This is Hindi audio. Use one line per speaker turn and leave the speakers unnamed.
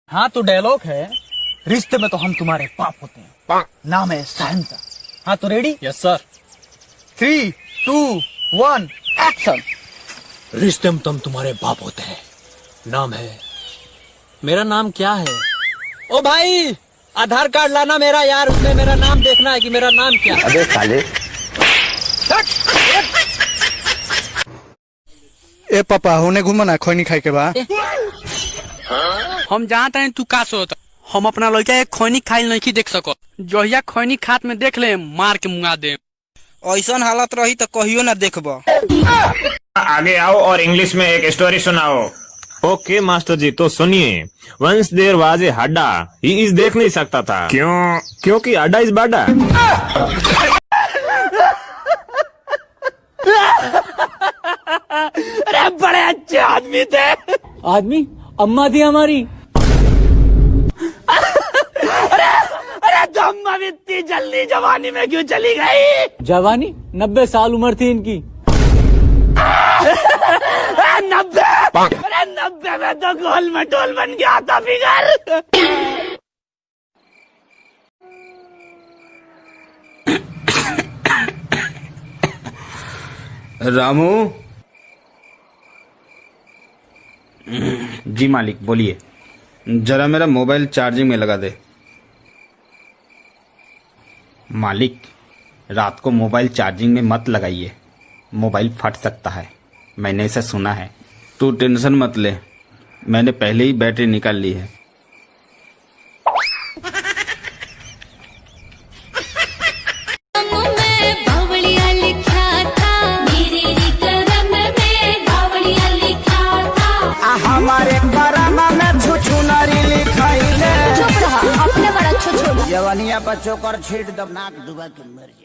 हाँ तो डायलॉग है, रिश्ते में तो हम तुम्हारे बाप होते हैं, नाम है सहनसा। हाँ तो रेडी?
Yes sir.
3, 2, 1 एक्शन।
रिश्ते में तुम तुम्हारे बाप होते हैं, नाम है, मेरा नाम क्या है? ओ भाई आधार कार्ड लाना मेरा यार, उसमें मेरा नाम देखना है कि मेरा नाम क्या है।
अबे साले।
ए पापा होने घूमना खैनी खाए के बा।
हम जहाँ तक तू का सोच, हम अपना लड़का एक खैनी खाइल नहीं देख सको। जहिया खैनी खात में देख ले मार के मुंगा दे।
ऐसा हालत रही तो कहियो ना देखबो।
आगे आओ और इंग्लिश में एक स्टोरी सुनाओ। ओके मास्टर जी, तो सुनिए। वंस देयर वाज ए हड्डा, ही इज देख नहीं सकता था। क्यों? क्योंकि हड्डा इज बाडा।
अरे बड़े अच्छे आदमी थे। आदमी अम्मा थी हमारी। अरे तो अम्मा भी इतनी जल्दी जवानी में क्यों चली गई? जवानी 90 साल उम्र थी इनकी। 90? अरे 90 में तो गोल मटोल बन गया था फिगर।
रामू जी मालिक बोलिए। जरा मेरा मोबाइल चार्जिंग में लगा दे। मालिक रात को मोबाइल चार्जिंग में मत लगाइए, मोबाइल फट सकता है, मैंने ऐसा सुना है। तू टेंशन मत ले, मैंने पहले ही बैटरी निकाल ली है।
हमारे करम में छुछुनरी लिखाइले।
चुप रहा, अपने बड़ा छुछुन।
जवानिया पर चोकर छीट दबनाक दुबा के मर जा।